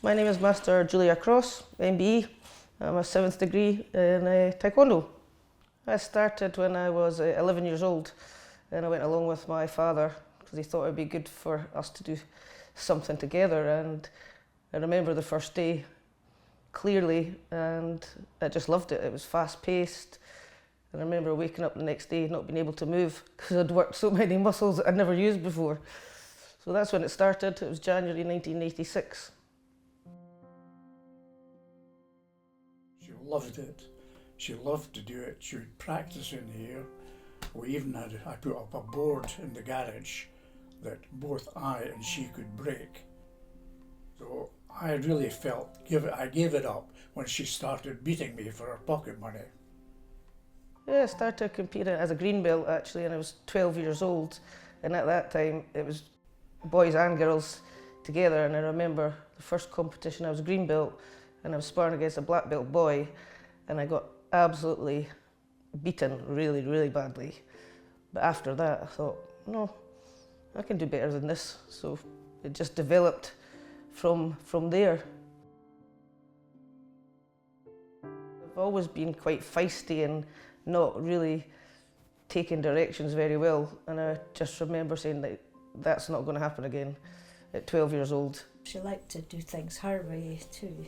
My name is Master Julia Cross, MBE. I'm a 7th degree in Taekwondo. I started when I was 11 years old, and I went along with my father because he thought it would be good for us to do something together. And I remember the first day clearly, and I just loved it. It was fast paced. And I remember waking up the next day not being able to move because I'd worked so many muscles that I'd never used before. So that's when it started. It was January 1986. She loved it. She loved to do it. She would practice in here. I put up a board in the garage that both I and she could break. So I really felt, I gave it up when she started beating me for her pocket money. Yeah, I started competing as a green belt actually, and I was 12 years old. And at that time, it was boys and girls together. And I remember the first competition, I was a green belt, and I was sparring against a black belt boy, and I got absolutely beaten really, really badly. But after that, I thought, no, I can do better than this. So it just developed from there. I've always been quite feisty and not really taking directions very well, and I just remember saying that that's not going to happen again at 12 years old. She liked to do things her way too.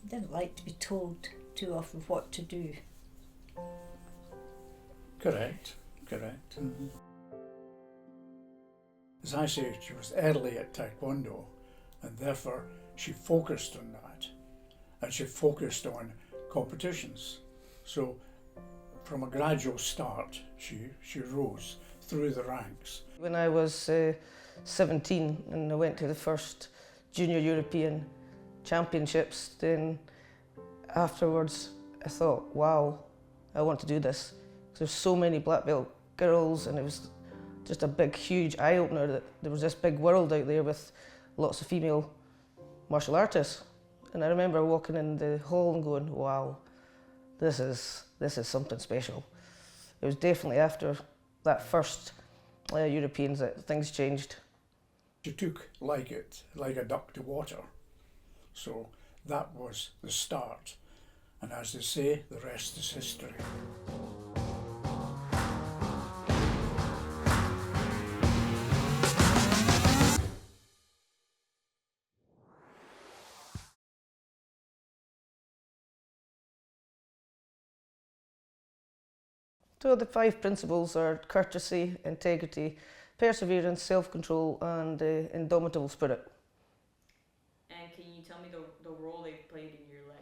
Didn't like to be told too often what to do. Correct. Mm-hmm. As I say, she was early at Taekwondo, and therefore she focused on that, and she focused on competitions. So from a gradual start, she rose through the ranks. When I was 17 and I went to the first Junior European Championships, then afterwards I thought, wow, I want to do this. There's so many black belt girls, and it was just a big, huge eye-opener that there was this big world out there with lots of female martial artists. And I remember walking in the hall and going, wow, this is something special. It was definitely after that first Europeans that things changed. She took like a duck to water. So that was the start. And as they say, the rest is history. So the 5 principles are courtesy, integrity, perseverance, self-control, and indomitable spirit. And can you tell me the role they've played in your life?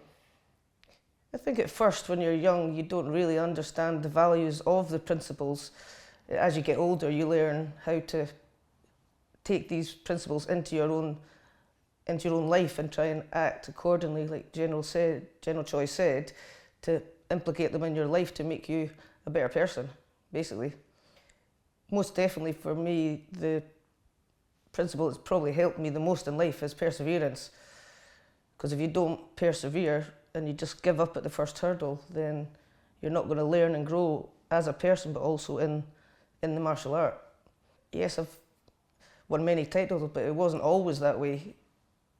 I think at first, when you're young, you don't really understand the values of the principles. As you get older, you learn how to take these principles into your own life and try and act accordingly, like General Choi said, to implicate them in your life to make you a better person, basically. Most definitely for me, the principle that's probably helped me the most in life is perseverance. Because if you don't persevere and you just give up at the first hurdle, then you're not going to learn and grow as a person, but also in the martial art. Yes, I've won many titles, but it wasn't always that way.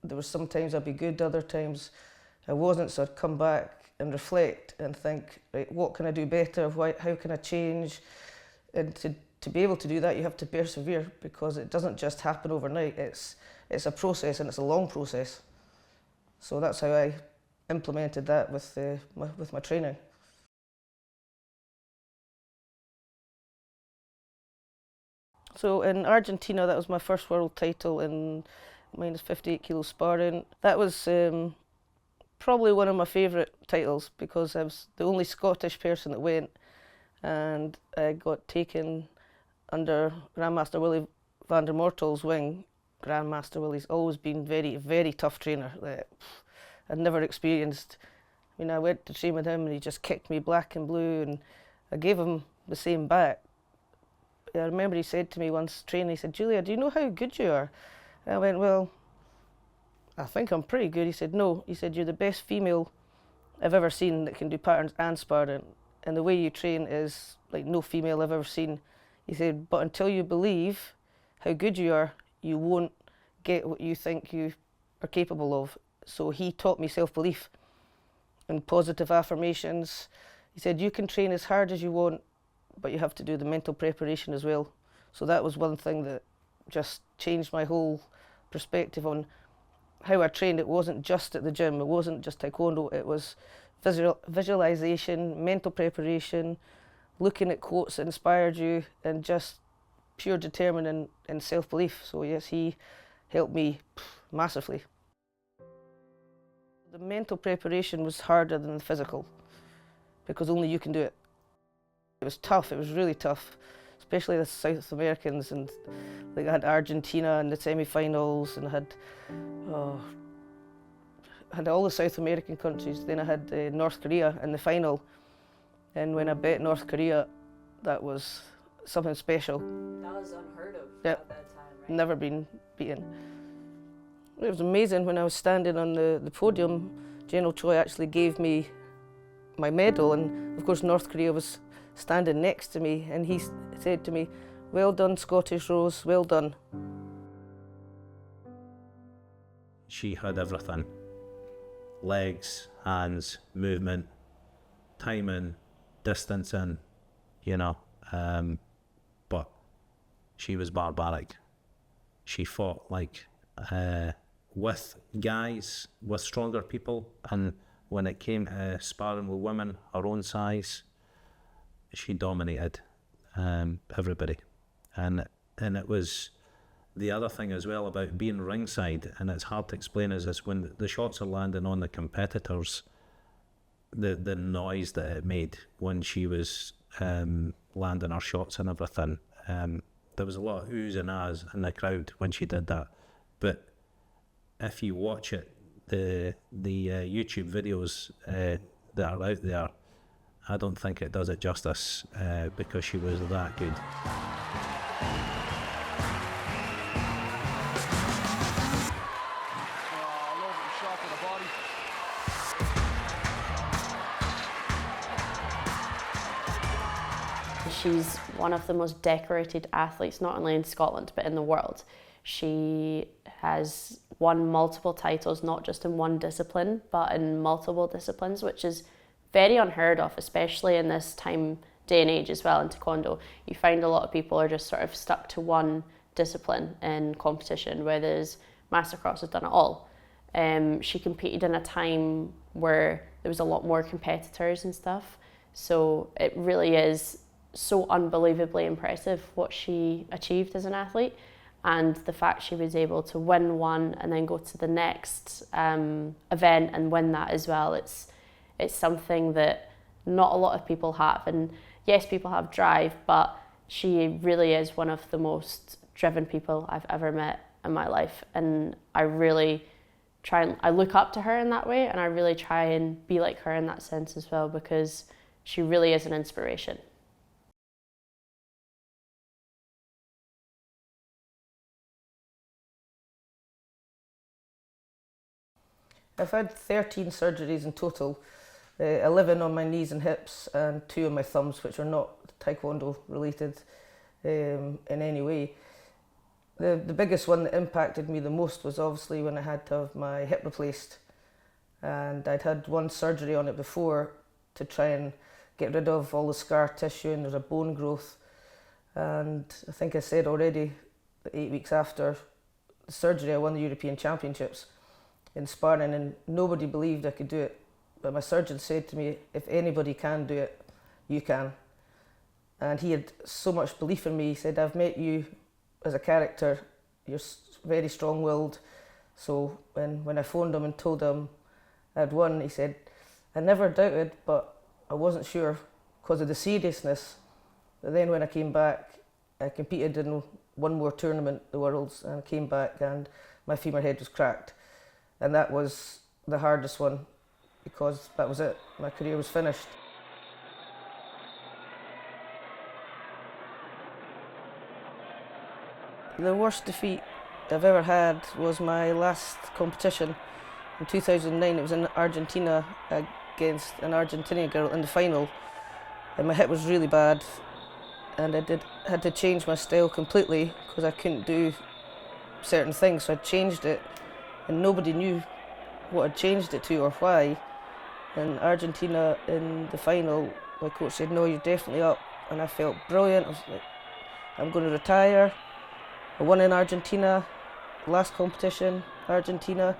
There were some times I'd be good, other times I wasn't, so I'd come back and reflect and think, right, what can I do better? How can I change? And to be able to do that, you have to persevere, because it doesn't just happen overnight. It's a process, and it's a long process. So that's how I implemented that with my training. So in Argentina, that was my first world title in minus 58 kilo sparring. That was probably one of my favourite titles, because I was the only Scottish person that went, and I got taken under Grandmaster Willie van der Mortel's wing. Grandmaster Willie's always been very, very tough trainer that I'd never experienced. I mean, I went to train with him and he just kicked me black and blue, and I gave him the same back. I remember he said to me once training, he said, "Julia, do you know how good you are?" And I went, "Well, I think I'm pretty good." He said, "No," he said, "you're the best female I've ever seen that can do patterns and sparring, and the way you train is like no female I've ever seen." He said, "But until you believe how good you are, you won't get what you think you are capable of. So he taught me self-belief and positive affirmations. He said, you can train as hard as you want, but you have to do the mental preparation as well. So that was one thing that just changed my whole perspective on how I trained. It wasn't just at the gym, it wasn't just Taekwondo, it was visualization, mental preparation, looking at quotes that inspired you, and just pure determination and self-belief. So yes, he helped me massively. The mental preparation was harder than the physical, because only you can do it. It was tough, it was really tough, especially the South Americans, and like I had Argentina in the semi-finals, and I had all the South American countries. Then I had North Korea in the final, and when I bet North Korea, that was something special. That was unheard of Yep. at that time, right? Never been beaten. It was amazing when I was standing on the podium. General Choi actually gave me my medal, and of course North Korea was standing next to me, and he said to me, "Well done, Scottish Rose, well done." She had everything. Legs, hands, movement, timing, distancing, but she was barbaric. She fought like with guys, with stronger people, and when it came to sparring with women her own size, she dominated everybody. And it was the other thing as well about being ringside, and it's hard to explain, is this: when the shots are landing on the competitors, the noise that it made when she was landing her shots and everything. There was a lot of oohs and ahs in the crowd when she did that. But if you watch it, the YouTube videos that are out there, I don't think it does it justice because she was that good. She's one of the most decorated athletes, not only in Scotland, but in the world. She has won multiple titles, not just in one discipline, but in multiple disciplines, which is very unheard of, especially in this day and age as well in Taekwondo. You find a lot of people are just sort of stuck to one discipline in competition, whereas Mastercross has done it all. She competed in a time where there was a lot more competitors and stuff, so it really is so unbelievably impressive what she achieved as an athlete, and the fact she was able to win one and then go to the next event and win that as well. It's something that not a lot of people have, and yes, people have drive, but she really is one of the most driven people I've ever met in my life, and I really I look up to her in that way, and I really try and be like her in that sense as well, because she really is an inspiration. I've had 13 surgeries in total, 11 on my knees and hips and 2 on my thumbs, which are not Taekwondo related in any way. The biggest one that impacted me the most was obviously when I had to have my hip replaced, and I'd had one surgery on it before to try and get rid of all the scar tissue, and there's a bone growth. And I think I said already that 8 weeks after the surgery I won the European Championships in sparring, and nobody believed I could do it. But my surgeon said to me, if anybody can do it, you can. And he had so much belief in me. He said, I've met you as a character, you're very strong-willed. So when I phoned him and told him I'd won, he said, I never doubted, but I wasn't sure because of the seriousness. But then when I came back, I competed in one more tournament, the Worlds, and I came back and my femur head was cracked. And that was the hardest one, because that was it. My career was finished. The worst defeat I've ever had was my last competition in 2009. It was in Argentina against an Argentinian girl in the final, and my hip was really bad, and I had to change my style completely because I couldn't do certain things. So I changed it, and nobody knew what had changed it to or why. In Argentina, in the final, my coach said, "No, you're definitely up," and I felt brilliant. I was like, "I'm going to retire." I won in Argentina, last competition, Argentina.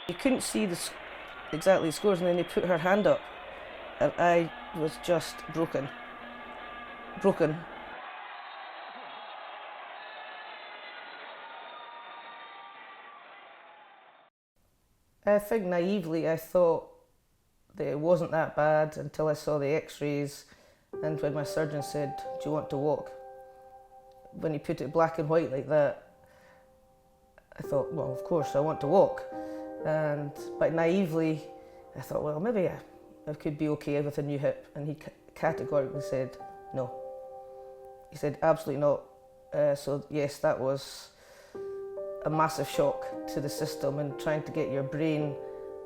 You couldn't see exactly the scores, and then they put her hand up, and I was just broken. I think naively I thought that it wasn't that bad until I saw the x-rays, and when my surgeon said, "Do you want to walk?" When he put it black and white like that, I thought, well, of course I want to walk. But naively I thought, well, maybe I could be okay with a new hip, and he categorically said no. He said absolutely not. So yes, that was a massive shock to the system, and trying to get your brain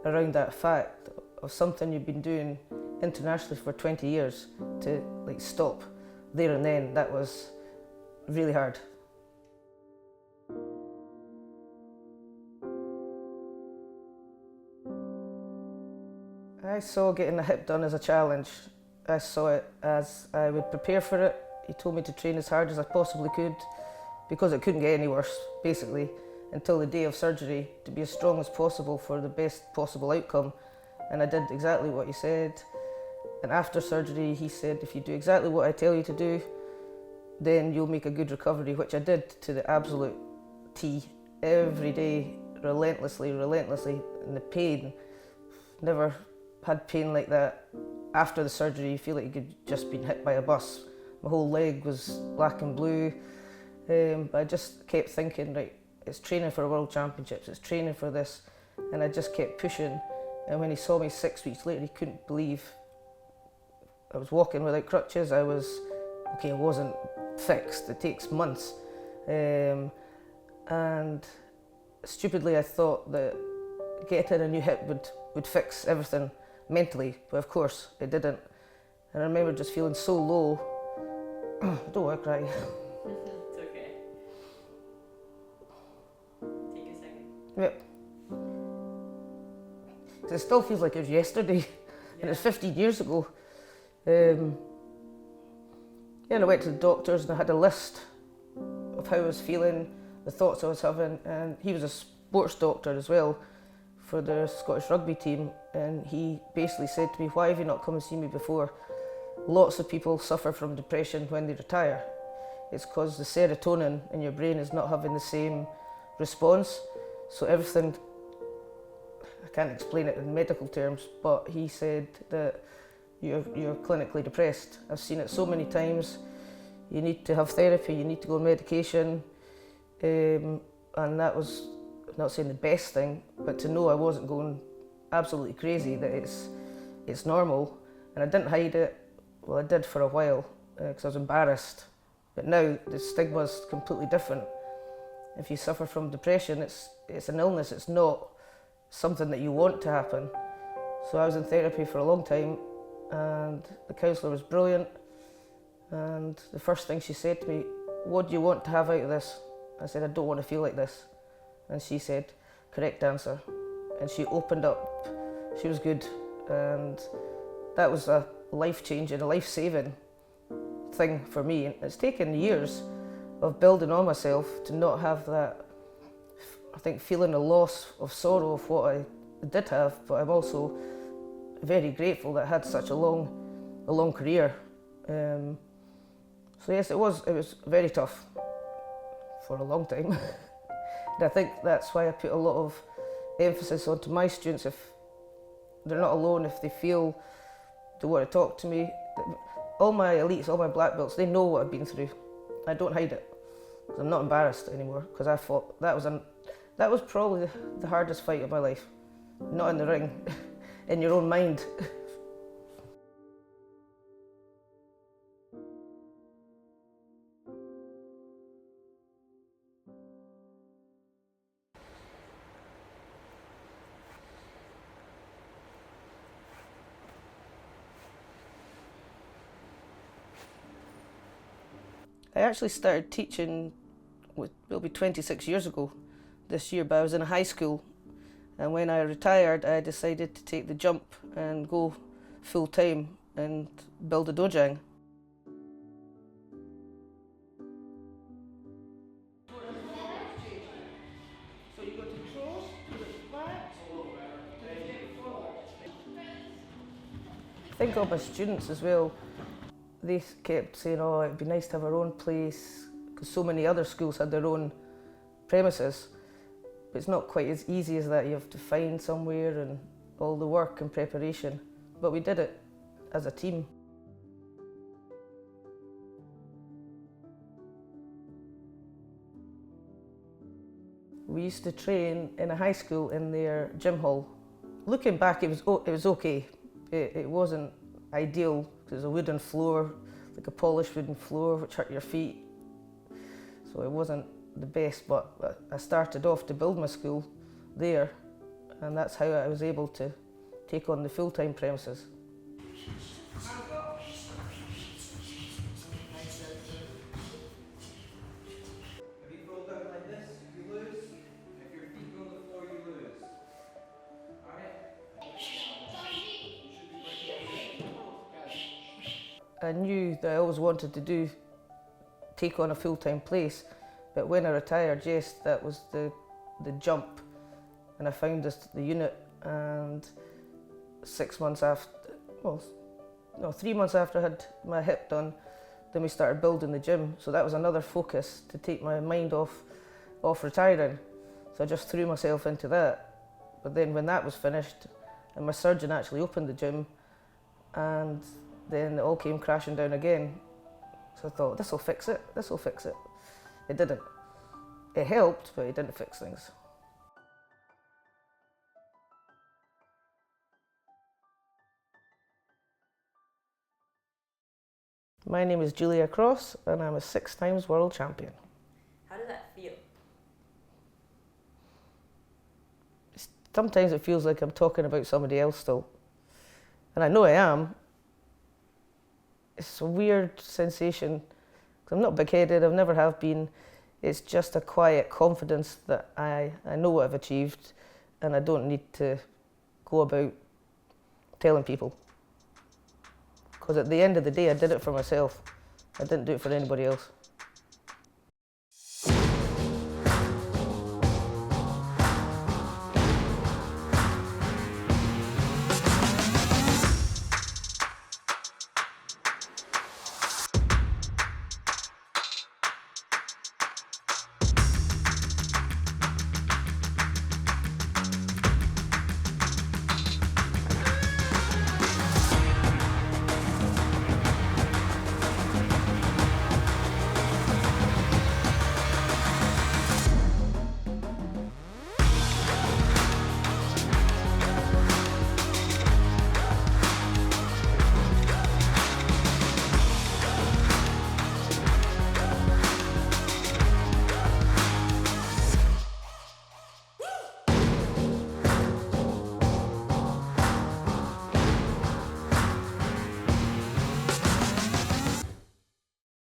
around that fact of something you've been doing internationally for 20 years to like stop there and then. That was really hard. I saw getting a hip done as a challenge. I saw it as I would prepare for it. He told me to train as hard as I possibly could, because it couldn't get any worse, basically, until the day of surgery, to be as strong as possible for the best possible outcome. And I did exactly what he said. And after surgery, he said, if you do exactly what I tell you to do, then you'll make a good recovery, which I did to the absolute T. Every day, relentlessly, and the pain, never had pain like that. After the surgery, you feel like you could just been hit by a bus. My whole leg was black and blue. But I just kept thinking, right, it's training for World Championships, it's training for this. And I just kept pushing. And when he saw me 6 weeks later, he couldn't believe I was walking without crutches. I wasn't fixed. It takes months. And stupidly, I thought that getting a new hip would fix everything mentally, but of course it didn't. And I remember just feeling so low. I don't want to cry. It's okay. Take a second. Yep. 'Cause it still feels like it was yesterday, and it's 15 years ago. And I went to the doctors and I had a list of how I was feeling, the thoughts I was having, and he was a sports doctor as well for the Scottish rugby team, and he basically said to me, "Why have you not come and seen me before? Lots of people suffer from depression when they retire. It's because the serotonin in your brain is not having the same response. So everything," I can't explain it in medical terms, but he said that you're clinically depressed. I've seen it so many times. You need to have therapy, you need to go on medication. And that was, I'm not saying the best thing, but to know I wasn't going absolutely crazy, that it's normal. And I didn't hide it. Well, I did for a while, because I was embarrassed. But now the stigma is completely different. If you suffer from depression, it's an illness, it's not something that you want to happen. So I was in therapy for a long time, and the counsellor was brilliant. And the first thing she said to me, "What do you want to have out of this?" I said, "I don't want to feel like this." And she said, "Correct answer." And she opened up. She was good. And that was a life-changing, a life-saving thing for me. And it's taken years of building on myself to not have that, I think, feeling a loss of sorrow of what I did have, but I'm also very grateful that I had such a long career. So yes, it was very tough for a long time. And I think that's why I put a lot of emphasis onto my students. If they're not alone, if they feel they want to talk to me, all my elites, all my black belts, they know what I've been through. I don't hide it. I'm not embarrassed anymore, because I thought that was probably the hardest fight of my life. Not in the ring, in your own mind. I actually started teaching, it'll be 26 years ago this year, but I was in a high school, and when I retired I decided to take the jump and go full time and build a dojang. I think of my students as well. They kept saying, oh, it'd be nice to have our own place, because so many other schools had their own premises. But it's not quite as easy as that. You have to find somewhere and all the work and preparation. But we did it as a team. We used to train in a high school in their gym hall. Looking back, it was okay. It wasn't ideal, because it was a wooden floor, like a polished wooden floor, which hurt your feet. So it wasn't the best, but I started off to build my school there, and that's how I was able to take on the full-time premises. I knew that I always wanted to take on a full-time place, but when I retired, yes, that was the jump, and I found the unit, and 6 months after, well, no, 3 months after I had my hip done, then we started building the gym. So that was another focus to take my mind off retiring. So I just threw myself into that. But then when that was finished, and my surgeon actually opened the gym, and then it all came crashing down again. So I thought, this will fix it, this will fix it. It didn't. It helped, but it didn't fix things. My name is Julia Cross, and I'm a 6 times world champion. How does that feel? Sometimes it feels like I'm talking about somebody else still. And I know I am. It's a weird sensation. 'Cause I'm not big-headed, I've never have been. It's just a quiet confidence that I know what I've achieved, and I don't need to go about telling people. Because at the end of the day, I did it for myself. I didn't do it for anybody else.